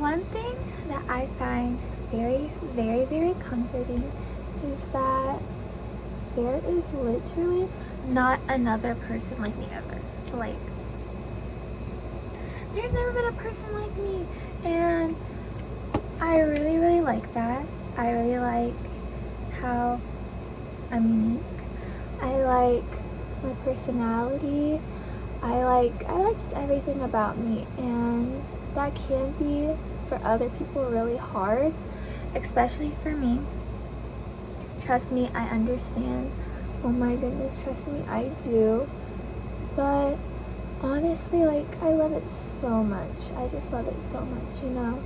One thing that I find very, very, very comforting is that there is literally not another person like me ever. Like, there's never been a person like me, and I really, really like that. I really like how I'm unique. I like my personality. I like just everything about me, and that can be for other people really hard, especially for me. Trust me, I understand. Oh my goodness, trust me, I do. But honestly, like, I love it so much. I just love it so much, you know?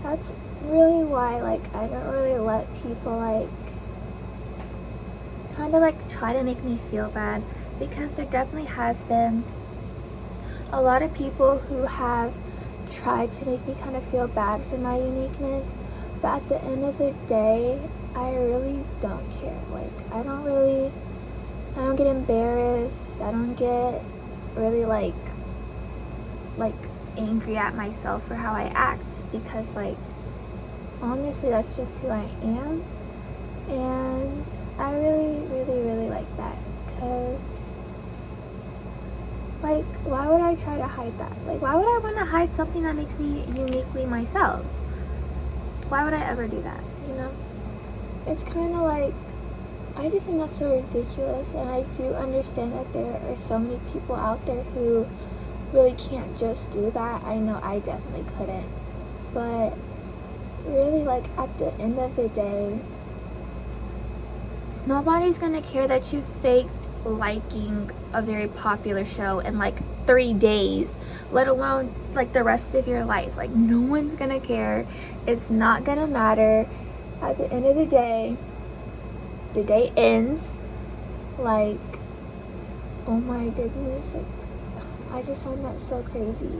That's really why, like, I don't really let people, like, kind of, like, try to make me feel bad, because there definitely has been a lot of people who have tried to make me kind of feel bad for my uniqueness, but at the end of the day, I really don't care. Like, I don't get embarrassed. I don't get really like angry at myself for how I act, because, like, honestly, that's just who I am, and I really, really, really like that, because, like, why would I try to hide that? Like, why would I want to hide something that makes me uniquely myself? Why would I ever do that, you know? It's kind of like, I just think that's so ridiculous, and I do understand that there are so many people out there who really can't just do that. I know I definitely couldn't, but really, like, at the end of the day, nobody's gonna care that you faked liking a very popular show in like 3 days, let alone like the rest of your life. Like, no one's gonna care. It's not gonna matter. At the end of the day ends. Like, oh my goodness, like, I just find that so crazy.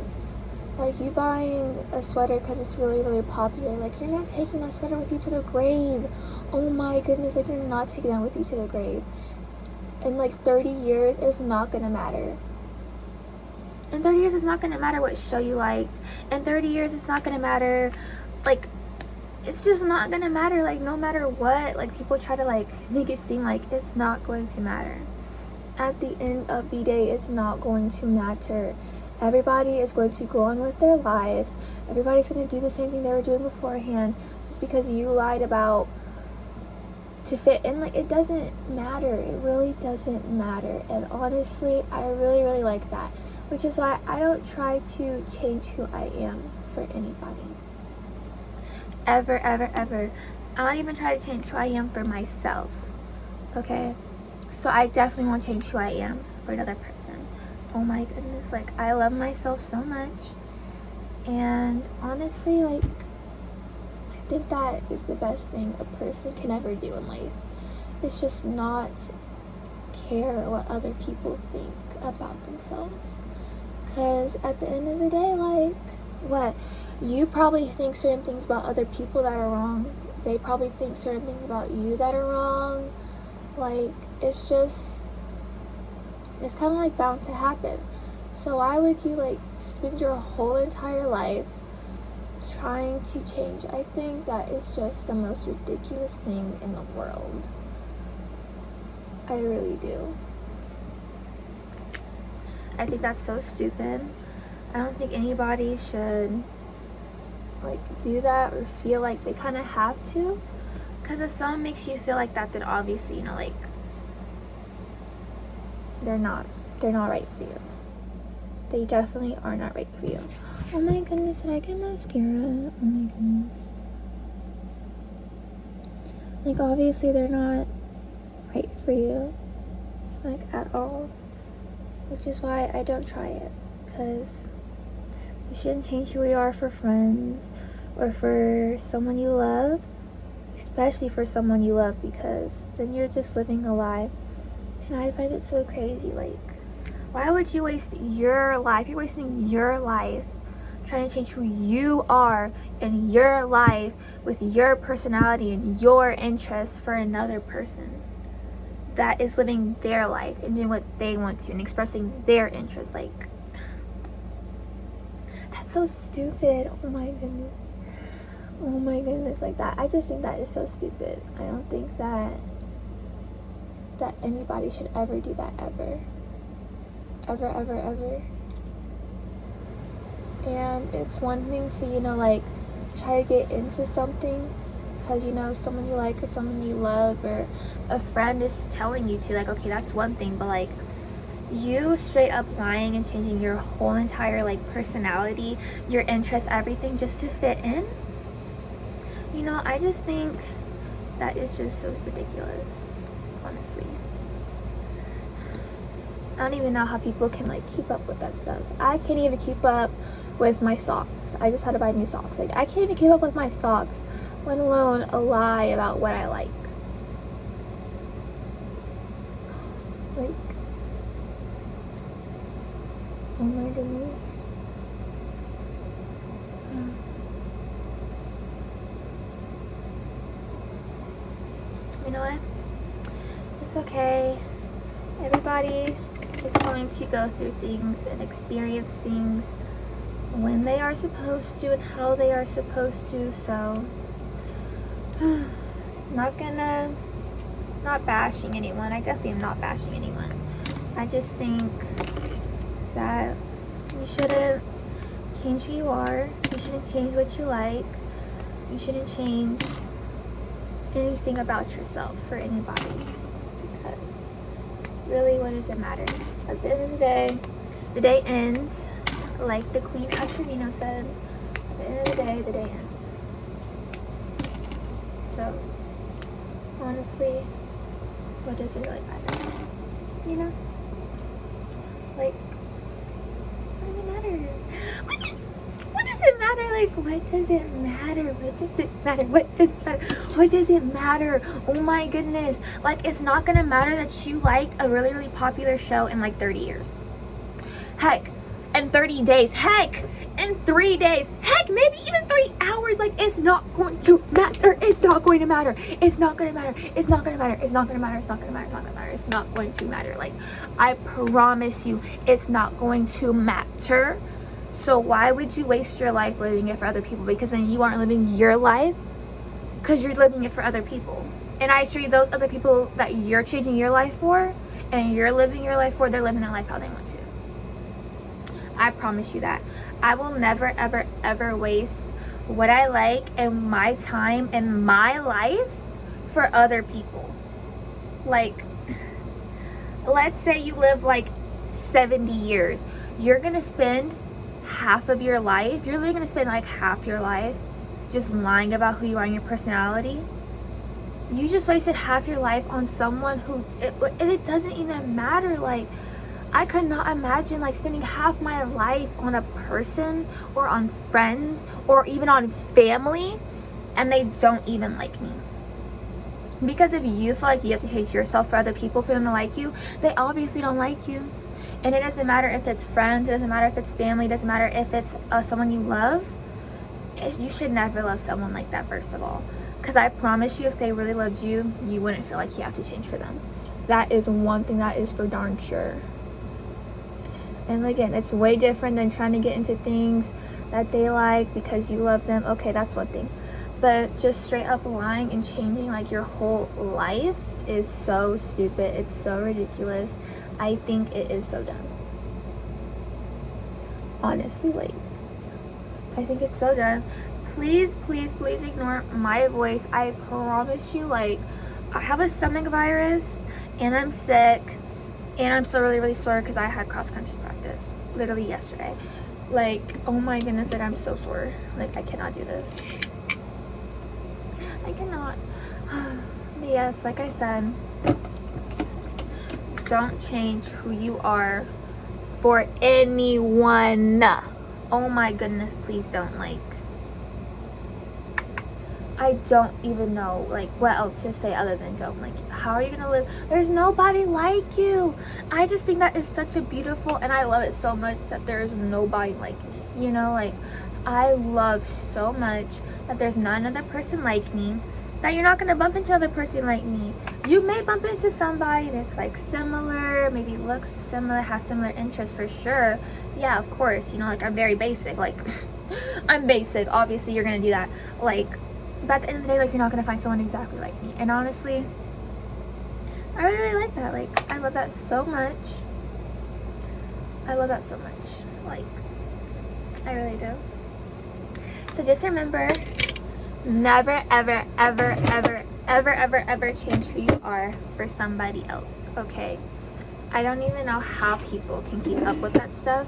Like, you buying a sweater because it's really, really popular, like, you're not taking that sweater with you to the grave. Oh my goodness, like, you're not taking that with you to the grave. In like 30 years, it's not gonna matter. In 30 years, it's not gonna matter what show you liked. In 30 years, it's not gonna matter, like, it's just not gonna matter. Like, no matter what, like, people try to like make it seem like it's not going to matter. At the end of the day, it's not going to matter. Everybody is going to go on with their lives. Everybody's going to do the same thing they were doing beforehand, just because you lied about to fit in. Like, it doesn't matter. It really doesn't matter. And honestly, I really, really like that, which is why I don't try to change who I am for anybody. Ever, ever, ever. I don't even try to change who I am for myself. Okay? So I definitely won't change who I am for another person. Oh my goodness, like, I love myself so much. And honestly, like, I think that is the best thing a person can ever do in life. It's just not care what other people think about themselves. Because at the end of the day, like, what? You probably think certain things about other people that are wrong. They probably think certain things about you that are wrong. Like, it's kind of like bound to happen. So why would you, like, spend your whole entire life trying to change? I think that is just the most ridiculous thing in the world. I really do. I think that's so stupid. I don't think anybody should, like, do that or feel like they kind of have to. Because if someone makes you feel like that, then obviously, you know, like, they're not right for you. They definitely are not right for you. Oh my goodness, did I get mascara? Oh my goodness. Like, obviously, they're not right for you, like, at all. Which is why I don't try it. Because you shouldn't change who you are for friends or for someone you love. Especially for someone you love, because then you're just living a lie. And I find it so crazy. Like, why would you waste your life? You're wasting your life trying to change who you are in your life with your personality and your interests for another person that is living their life and doing what they want to and expressing their interests. Like, that's so stupid. Oh my goodness. Oh my goodness, like that. I just think that is so stupid. I don't think that anybody should ever do that, ever. Ever, ever, ever. And it's one thing to, you know, like, try to get into something because, you know, someone you like or someone you love or a friend is telling you to, like, okay, that's one thing, but, like, you straight up lying and changing your whole entire, like, personality, your interests, everything just to fit in, you know, I just think that is just so ridiculous, honestly. I don't even know how people can, like, keep up with that stuff. I can't even keep up with my socks. I just had to buy new socks. Like, I can't even keep up with my socks, let alone a lie about what I like. Like, oh my goodness. You know what? It's okay. Everybody is going to go through things and experience things when they are supposed to and how they are supposed to, so not bashing anyone. I definitely am not bashing anyone. I just think that you shouldn't change who you are. You shouldn't change what you like. You shouldn't change anything about yourself for anybody, because really, what does it matter? At the end of the day ends, like the Queen Asherino said. At the end of the day ends. So, honestly, what does it really matter? You know? Like, what does it matter? What does it matter? Like, what does it matter? What does it matter? What does it matter? What does it matter? Oh my goodness. Like, it's not gonna matter that you liked a really, really popular show in like 30 years. Heck, in 30 days. Heck, in 3 days. Heck, maybe even 3 hours. Like, it's not going to matter. It's not going to matter. It's not going to matter. It's not going to matter. It's not going to matter. It's not going to matter. It's not going to matter. It's not going to matter. Like, I promise you, it's not going to matter. So why would you waste your life living it for other people? Because then you aren't living your life, because you're living it for other people. And I assure you, those other people that you're changing your life for and you're living your life for, they're living their life how they want to. I promise you that. I will never, ever, ever waste what I like and my time and my life for other people. Like, let's say you live like 70 years. You're going to spend half of your life, you're really going to spend like half your life just lying about who you are and your personality. You just wasted half your life on someone who, and it doesn't even matter. Like, I could not imagine like spending half my life on a person or on friends or even on family and they don't even like me. Because if you feel like you have to change yourself for other people for them to like you, they obviously don't like you. And it doesn't matter if it's friends, it doesn't matter if it's family, it doesn't matter if it's someone you love. You should never love someone like that, first of all. Because I promise you, if they really loved you, you wouldn't feel like you have to change for them. That is one thing that is for darn sure. And again, it's way different than trying to get into things that they like because you love them. Okay, that's one thing. But just straight up lying and changing like your whole life is so stupid. It's so ridiculous. I think it is so dumb. Honestly, like, I think it's so dumb. Please, please, please ignore my voice. I promise you, like, I have a stomach virus and I'm sick and I'm still really, really sore because I had cross country practice literally yesterday. Like, oh my goodness, like, I'm so sore. Like, I cannot do this. I cannot. But yes, like I said, don't change who you are for anyone. Oh my goodness, please don't. Like, I don't even know like what else to say other than don't. Like, how are you gonna live? There's nobody like you. I just think that is such a beautiful, and I love it so much that there is nobody like me. You know, like, I love so much that there's not another person like me, that you're not gonna bump into another person like me, you may bump into somebody that's like similar, maybe looks similar, has similar interests for sure. Yeah, of course, you know, like I'm very basic, like I'm basic, obviously you're gonna do that, like, but at the end of the day, like, you're not gonna find someone exactly like me. And honestly, I really like that. Like, I love that so much. I love that so much. Like, I really do. So just remember, never, ever, ever, ever, ever, ever, ever change who you are for somebody else, okay? I don't even know how people can keep up with that stuff.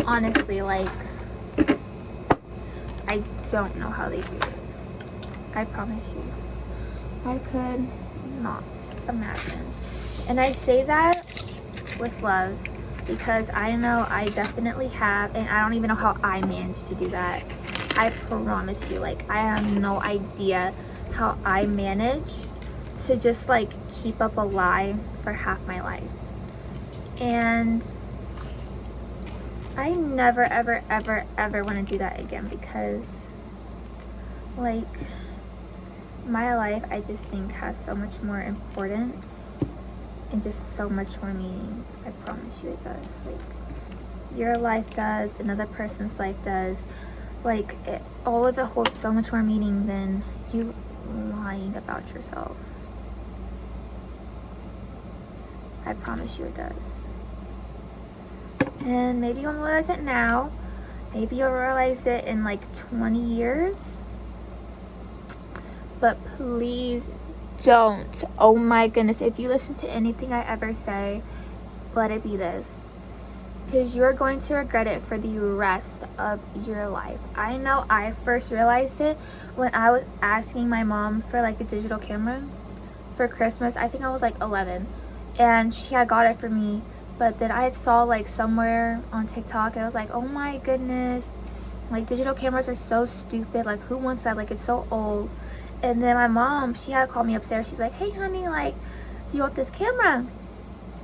Honestly, like, I don't know how they do it. I promise you. I could not imagine. And I say that with love because I know I definitely have, and I don't even know how I managed to do that. I promise you, like, I have no idea how I manage to just like keep up a lie for half my life. And I never, ever, ever, ever want to do that again because, like, my life, I just think, has so much more importance and just so much more meaning. I promise you it does. Like, your life does, another person's life does. Like, all of it holds so much more meaning than you lying about yourself. I promise you it does. And maybe you won't realize it now. Maybe you'll realize it in like 20 years. But please don't. Oh my goodness. If you listen to anything I ever say, let it be this. Because you're going to regret it for the rest of your life. I know I first realized it when I was asking my mom for like a digital camera for Christmas. I think I was like 11. And she had got it for me. But then I had saw like somewhere on TikTok and I was like, oh my goodness. Like, digital cameras are so stupid. Like, who wants that? Like, it's so old. And then my mom, she had called me upstairs. She's like, hey honey, like, do you want this camera?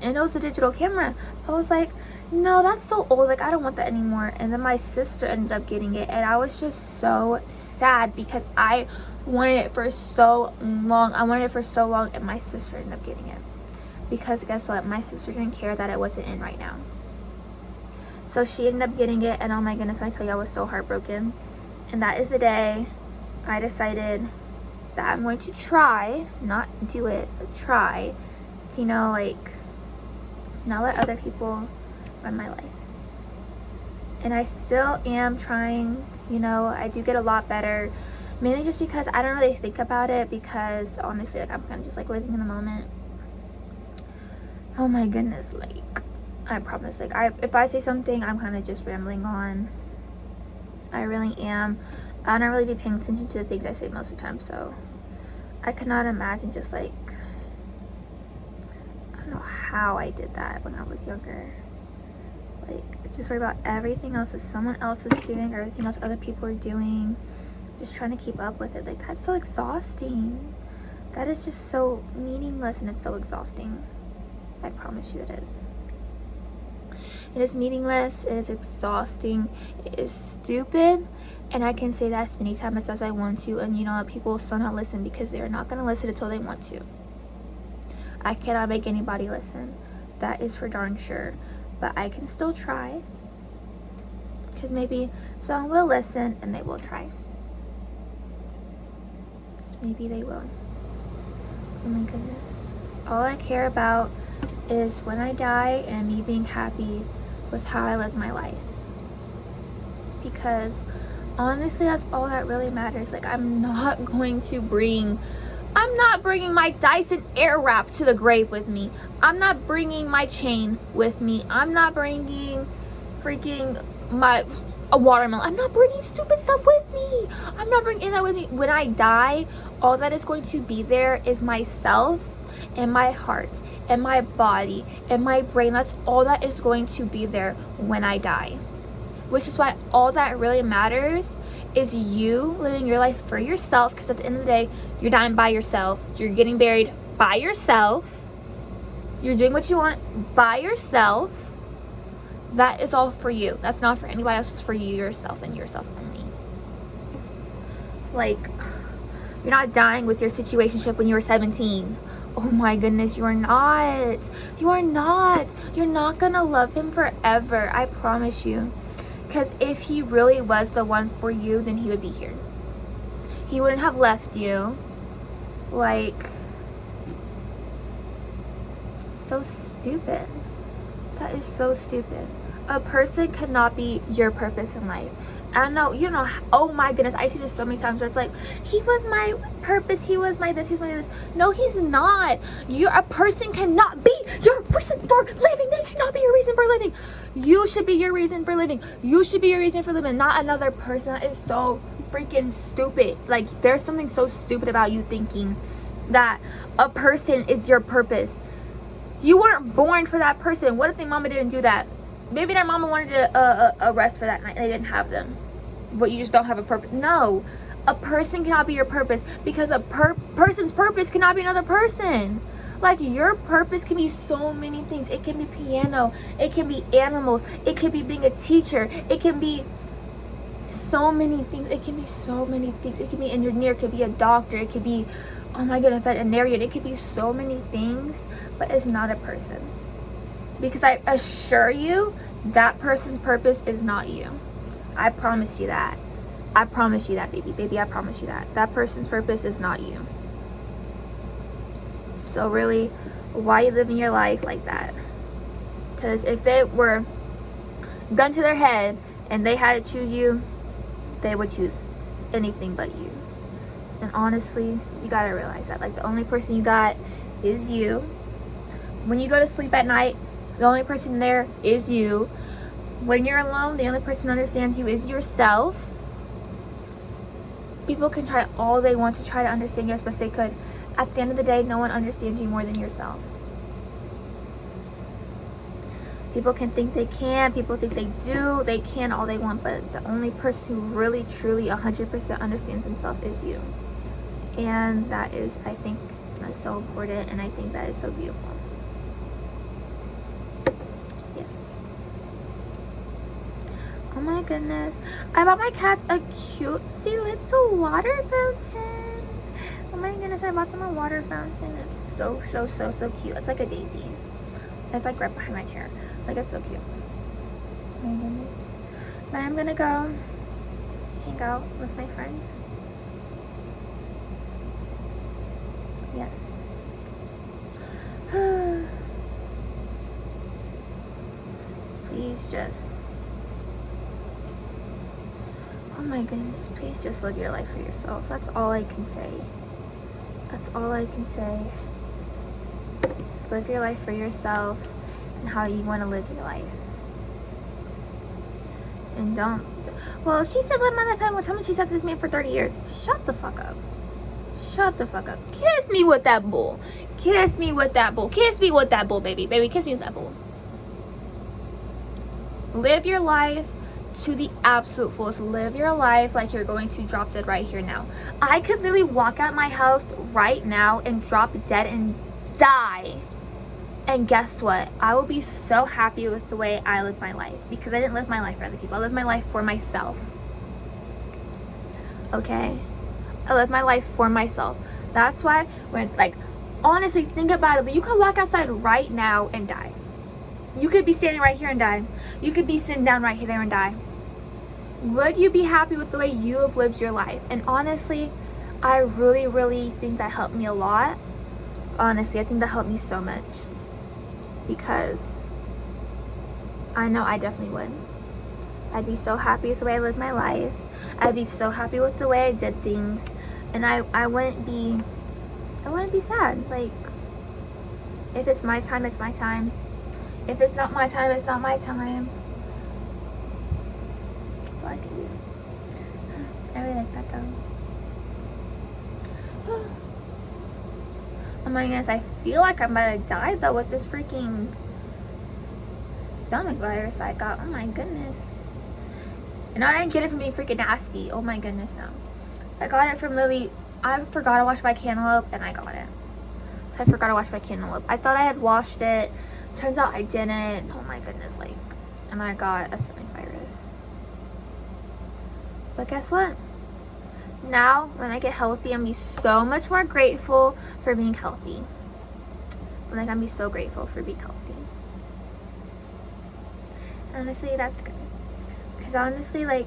And it was a digital camera. I was like, no, that's so old. Like, I don't want that anymore. And then my sister ended up getting it. And I was just so sad because I wanted it for so long. And my sister ended up getting it. Because guess what? My sister didn't care that it wasn't in right now. So she ended up getting it. And oh my goodness, when I tell you, I was so heartbroken. And that is the day I decided that I'm going to try, not do it, but try to, you know, like, not let other people run my life. And I still am trying, you know. I do get a lot better, mainly just because I don't really think about it, because honestly, like, I'm kind of just like living in the moment. Oh my goodness, like, I promise, like, if I say something, I'm kind of just rambling on. I really am. I don't really be paying attention to the things I say most of the time, so I could not imagine just like, I don't know how I did that when I was younger. Like, just worry about everything else that someone else was doing, or everything else other people were doing, just trying to keep up with it. Like, that's so exhausting. That is just so meaningless, and it's so exhausting. I promise you it is. It is meaningless, it is exhausting, it is stupid, and I can say that as many times as I want to, and you know, people will still not listen because they're not going to listen until they want to. I cannot make anybody listen. That is for darn sure. But I can still try, because maybe someone will listen and they will try. Maybe they will. Oh my goodness. All I care about is when I die and me being happy with how I live my life. Because honestly, that's all that really matters. Like, I'm not bringing my Dyson Airwrap to the grave with me. I'm not bringing my chain with me. I'm not bringing freaking a watermelon. I'm not bringing stupid stuff with me. I'm not bringing that with me. When I die, all that is going to be there is myself and my heart and my body and my brain. That's all that is going to be there when I die. Which is why all that really matters is you living your life for yourself, because at the end of the day, you're dying by yourself. You're getting buried by yourself. You're doing what you want by yourself. That is all for you. That's not for anybody else. It's for you, yourself, and yourself only. Like, You're not dying with your situationship when you were 17. Oh my goodness, you are not. You are not. You're not gonna love him forever. I promise you. Because if he really was the one for you, then he would be here. He wouldn't have left you. Like, so stupid. That is so stupid. A person cannot be your purpose in life. I know, you know, oh my goodness, I see this so many times where it's like, he was my purpose, he was my this, he was my this. No, he's not. A person cannot be your reason for living. They cannot be your reason for living. You should be your reason for living. You should be your reason for living, not another person. That is so freaking stupid. Like, there's something so stupid about you thinking that a person is your purpose. You weren't born for that person. What if their mama didn't do that? Maybe their mama wanted a rest for that night and they didn't have them. But you just don't have a purpose. No. A person cannot be your purpose, because a person's purpose cannot be another person. Like, your purpose can be so many things. It can be piano. It can be animals. It can be being a teacher. It can be so many things. It can be so many things. It can be engineer. It could be a doctor. It could be, oh my goodness, veterinarian. It could be so many things, but it's not a person. Because I assure you, that person's purpose is not you. I promise you that. I promise you that, baby. Baby, I promise you that. That person's purpose is not you. So really, why are you living your life like that? Because if they were gun to their head and they had to choose you, they would choose anything but you. And honestly, you gotta realize that. Like, the only person you got is you. When you go to sleep at night, the only person there is you. When you're alone, the only person who understands you is yourself. People can try all they want to try to understand you as best they could. At the end of the day, no one understands you more than yourself. People can think they can, people think they do, they can all they want, but the only person who really, truly, 100% understands himself is you. And that is, I think, that's so important, and I think that is so beautiful. Oh my goodness. I bought my cats a cutesy little water fountain. Oh my goodness, I bought them a water fountain. It's so cute. It's like a daisy. It's like right behind my chair. Like, it's so cute. Oh my goodness. But I'm gonna go hang out with my friend. Yes. Please just, oh my goodness, please just live your life for yourself. That's all I can say. That's all I can say. Just live your life for yourself and how you want to live your life. And don't, well, she said live my life. Well, tell me she said this man for 30 years. Shut the fuck up. Shut the fuck up. Kiss me with that bull. Kiss me with that bull. Kiss me with that bull, baby. Baby, kiss me with that bull. Live your life to the absolute fullest. Live your life like you're going to drop dead right here now. I could literally walk out my house right now and drop dead and die. And guess what? I will be so happy with the way I live my life, because I didn't live my life for other people. I lived my life for myself. Okay? I live my life for myself. That's why when, like, honestly, think about it. You could walk outside right now and die. You could be standing right here and die. You could be sitting down right here and die. Would you be happy with the way you have lived your life? And honestly, I really think that helped me a lot. Honestly, I think that helped me so much. Because I know I definitely would. I'd be so happy with the way I lived my life. I'd be so happy with the way I did things. And I wouldn't be sad. Like, if it's my time, it's my time. If it's not my time, it's not my time. That's all I can do. I really like that though. Oh my goodness, I feel like I'm about to die though with this freaking stomach virus I got. Oh my goodness. And I didn't get it from being freaking nasty. Oh my goodness, no. I got it from literally, I forgot to wash my cantaloupe and I got it. I forgot to wash my cantaloupe. I thought I had washed it. Turns out I didn't. Oh my goodness, like, and I got a stomach virus. But guess what? now when I get healthy, I'm gonna be so much more grateful for being healthy. Like, I'm gonna be so grateful for being healthy. Honestly, that's good. Because honestly, like,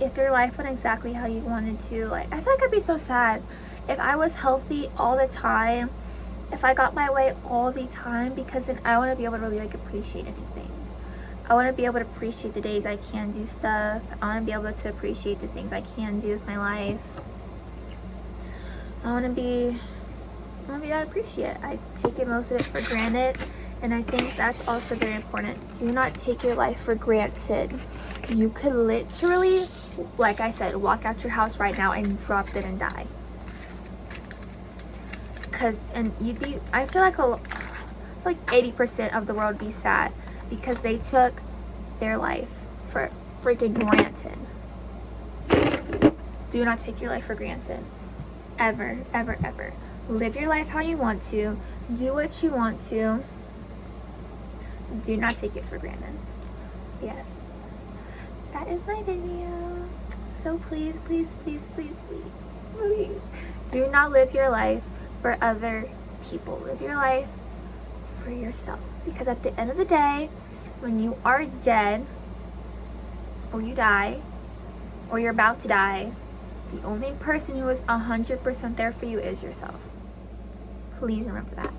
if your life went exactly how you wanted to, like, I feel like I'd be so sad if I was healthy all the time, if I got my way all the time, because then I want to be able to really, like, appreciate anything. I want to be able to appreciate the days I can do stuff. I want to be able to appreciate the things I can do with my life. I want to be able to appreciate it. I take most of it for granted, and I think that's also very important. Do not take your life for granted. You could literally, like I said, walk out your house right now and drop dead and die. And you'd be, I feel like 80% of the world would be sad because they took their life for freaking granted. Do not take your life for granted. Ever, ever, ever. Live your life how you want to. Do what you want to. Do not take it for granted. Yes. That is my video. So please, please, please, please, please, please, do not live your life for other people. Live your life for yourself. Because at the end of the day, when you are dead, or you die, or you're about to die, the only person who is 100% there for you is yourself. Please remember that.